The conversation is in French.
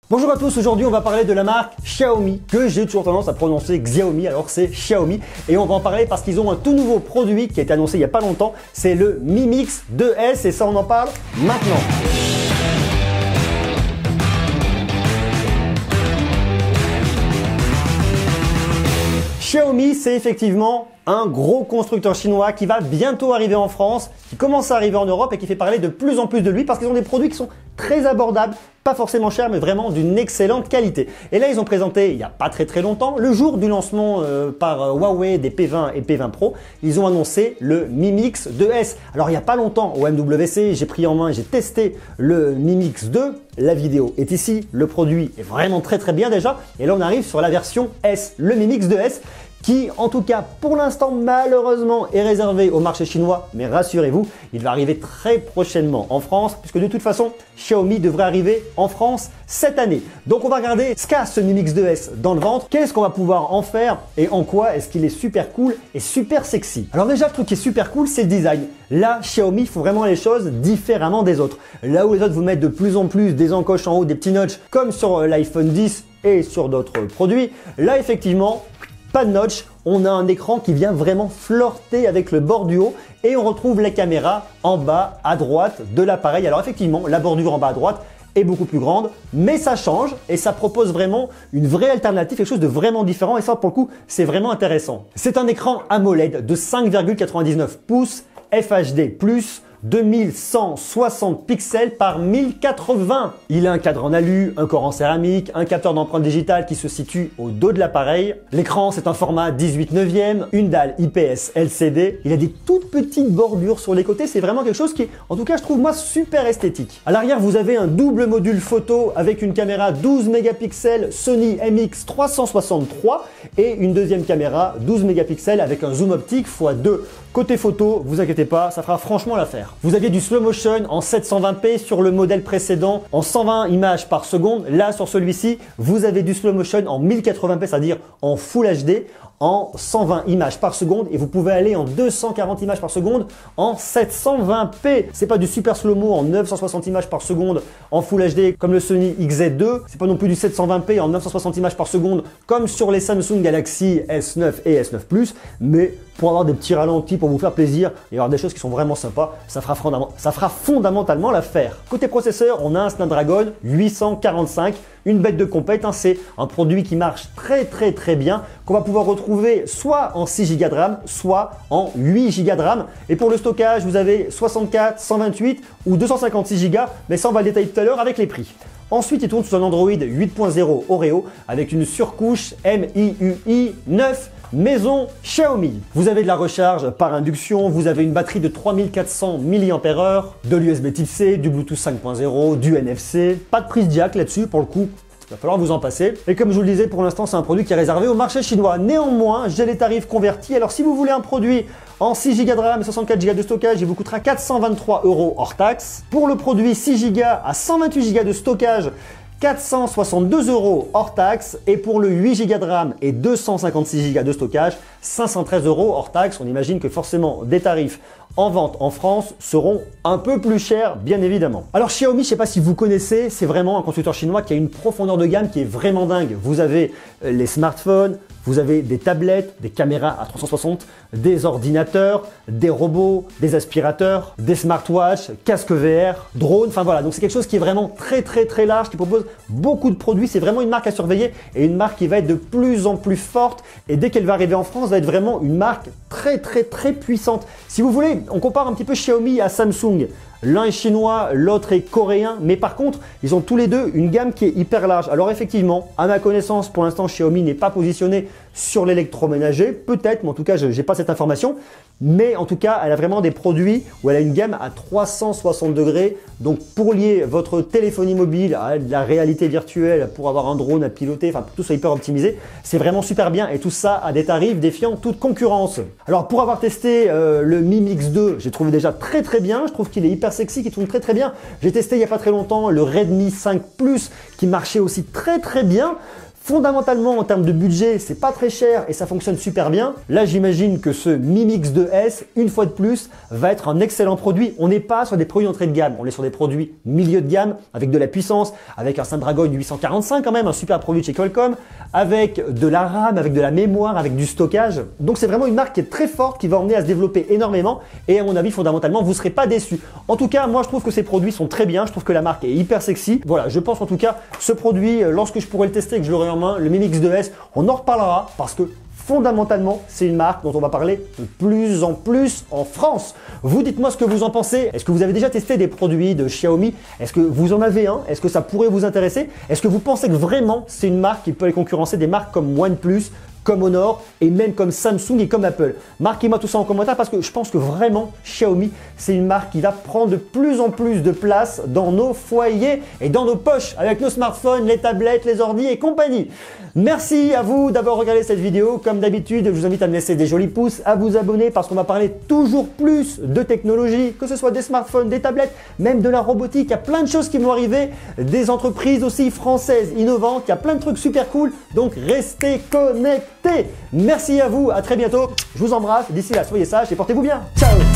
Bonjour à tous, aujourd'hui on va parler de la marque Xiaomi, que j'ai toujours tendance à prononcer Xiaomi, alors c'est Xiaomi. Et on va en parler parce qu'ils ont un tout nouveau produit qui a été annoncé il n'y a pas longtemps, c'est le Mi Mix 2S et ça on en parle maintenant. Xiaomi, c'est effectivement un gros constructeur chinois qui va bientôt arriver en France, qui commence à arriver en Europe et qui fait parler de plus en plus de lui parce qu'ils ont des produits qui sont très abordables, pas forcément chers mais vraiment d'une excellente qualité. Et là ils ont présenté il n'y a pas très longtemps, le jour du lancement par Huawei des P20 et P20 Pro, ils ont annoncé le Mi Mix 2S. Alors il n'y a pas longtemps au MWC, j'ai pris en main et j'ai testé le Mi Mix 2. La vidéo est ici, le produit est vraiment très bien déjà. Et là on arrive sur la version S, le Mi Mix 2S, qui en tout cas pour l'instant malheureusement est réservé au marché chinois, mais rassurez-vous, il va arriver très prochainement en France, puisque de toute façon Xiaomi devrait arriver en France cette année. Donc on va regarder ce qu'a ce Mi Mix 2S dans le ventre, qu'est-ce qu'on va pouvoir en faire et en quoi est-ce qu'il est super cool et super sexy. Alors déjà le truc qui est super cool c'est le design. Là Xiaomi font vraiment les choses différemment des autres. Là où les autres vous mettent de plus en plus des encoches en haut, des petits notches comme sur l'iPhone 10 et sur d'autres produits, là effectivement pas de notch, on a un écran qui vient vraiment flirter avec le bord du haut et on retrouve la caméra en bas à droite de l'appareil. Alors effectivement, la bordure en bas à droite est beaucoup plus grande, mais ça change et ça propose vraiment une vraie alternative, quelque chose de vraiment différent et ça pour le coup, c'est vraiment intéressant. C'est un écran AMOLED de 5,99 pouces FHD+, 2160 pixels par 1080. Il a un cadre en alu, un corps en céramique, un capteur d'empreinte digitale qui se situe au dos de l'appareil. L'écran c'est un format 18/9, une dalle IPS LCD. Il a des toutes petites bordures sur les côtés, c'est vraiment quelque chose qui est, en tout cas je trouve moi super esthétique. À l'arrière vous avez un double module photo avec une caméra 12 mégapixels Sony MX363 et une deuxième caméra 12 mégapixels avec un zoom optique x2. Côté photo, vous inquiétez pas, ça fera franchement l'affaire. Vous aviez du slow motion en 720p sur le modèle précédent en 120 images par seconde. Là, sur celui-ci, vous avez du slow motion en 1080p, c'est-à-dire en Full HD, en 120 images par seconde et vous pouvez aller en 240 images par seconde en 720p. C'est pas du super slow-mo en 960 images par seconde en Full HD comme le Sony XZ2. C'est pas non plus du 720p en 960 images par seconde comme sur les Samsung Galaxy S9 et S9 Plus, mais pour avoir des petits ralentis, pour vous faire plaisir et avoir des choses qui sont vraiment sympas, ça fera fondamentalement l'affaire. Côté processeur, on a un Snapdragon 845, une bête de compète, hein, c'est un produit qui marche très bien, qu'on va pouvoir retrouver soit en 6 Go de RAM, soit en 8 Go de RAM. Et pour le stockage, vous avez 64, 128 ou 256 Go, mais ça on va le détailler tout à l'heure avec les prix. Ensuite, il tourne sous un Android 8.0 Oreo avec une surcouche MIUI 9 maison Xiaomi. Vous avez de la recharge par induction, vous avez une batterie de 3400 mAh, de l'USB Type C, du Bluetooth 5.0, du NFC, pas de prise jack là-dessus pour le coup. Il va falloir vous en passer. Et comme je vous le disais, pour l'instant, c'est un produit qui est réservé au marché chinois. Néanmoins, j'ai les tarifs convertis. Alors, si vous voulez un produit en 6 Go de RAM et 64 Go de stockage, il vous coûtera 423 € hors taxe. Pour le produit 6 Go à 128 Go de stockage, 462 € hors taxe. Et pour le 8 Go de RAM et 256 Go de stockage, 513 € hors taxe. On imagine que forcément des tarifs en vente en France seront un peu plus chers, bien évidemment. Alors Xiaomi, je ne sais pas si vous connaissez, c'est vraiment un constructeur chinois qui a une profondeur de gamme qui est vraiment dingue. Vous avez les smartphones, vous avez des tablettes, des caméras à 360, des ordinateurs, des robots, des aspirateurs, des smartwatches, casques VR, drones, enfin voilà. Donc c'est quelque chose qui est vraiment très large, qui propose beaucoup de produits. C'est vraiment une marque à surveiller et une marque qui va être de plus en plus forte. Et dès qu'elle va arriver en France, va être vraiment une marque très puissante. Si vous voulez, on compare un petit peu Xiaomi à Samsung. L'un est chinois, l'autre est coréen, mais par contre, ils ont tous les deux une gamme qui est hyper large. Alors effectivement, à ma connaissance, pour l'instant, Xiaomi n'est pas positionné sur l'électroménager, peut-être, mais en tout cas, je n'ai pas cette information. Mais en tout cas, elle a vraiment des produits où elle a une gamme à 360 degrés. Donc pour lier votre téléphonie mobile à la réalité virtuelle, pour avoir un drone à piloter, enfin tout ça hyper optimisé, c'est vraiment super bien et tout ça à des tarifs défiant toute concurrence. Alors pour avoir testé le Mi Mix 2, j'ai trouvé déjà très bien, je trouve qu'il est hyper sexy, qu'il tourne très bien. J'ai testé il n'y a pas très longtemps le Redmi 5 Plus qui marchait aussi très bien. Fondamentalement, en termes de budget, c'est pas très cher et ça fonctionne super bien. Là, j'imagine que ce Mi Mix 2S, une fois de plus, va être un excellent produit. On n'est pas sur des produits d'entrée de gamme, on est sur des produits milieu de gamme, avec de la puissance, avec un Snapdragon 845 quand même, un super produit de chez Qualcomm, avec de la RAM, avec de la mémoire, avec du stockage. Donc c'est vraiment une marque qui est très forte, qui va emmener à se développer énormément et à mon avis, fondamentalement, vous ne serez pas déçus. En tout cas, moi, je trouve que ces produits sont très bien, je trouve que la marque est hyper sexy. Voilà, je pense en tout cas, ce produit, lorsque je pourrai le tester et que je l'aurai en main, le Mi Mix 2S, on en reparlera parce que fondamentalement, c'est une marque dont on va parler de plus en plus en France. Vous dites-moi ce que vous en pensez. Est-ce que vous avez déjà testé des produits de Xiaomi? Est-ce que vous en avez un? Est-ce que ça pourrait vous intéresser? Est-ce que vous pensez que vraiment c'est une marque qui peut aller concurrencer des marques comme OnePlus, comme Honor et même comme Samsung et comme Apple? Marquez-moi tout ça en commentaire parce que je pense que vraiment Xiaomi, c'est une marque qui va prendre de plus en plus de place dans nos foyers et dans nos poches avec nos smartphones, les tablettes, les ordi et compagnie. Merci à vous d'avoir regardé cette vidéo. Comme d'habitude, je vous invite à me laisser des jolis pouces, à vous abonner parce qu'on va parler toujours plus de technologie, que ce soit des smartphones, des tablettes, même de la robotique. Il y a plein de choses qui vont arriver, des entreprises aussi françaises innovantes. Il y a plein de trucs super cool. Donc restez connectés. Merci à vous, à très bientôt. Je vous embrasse. D'ici là, soyez sages et portez-vous bien. Ciao!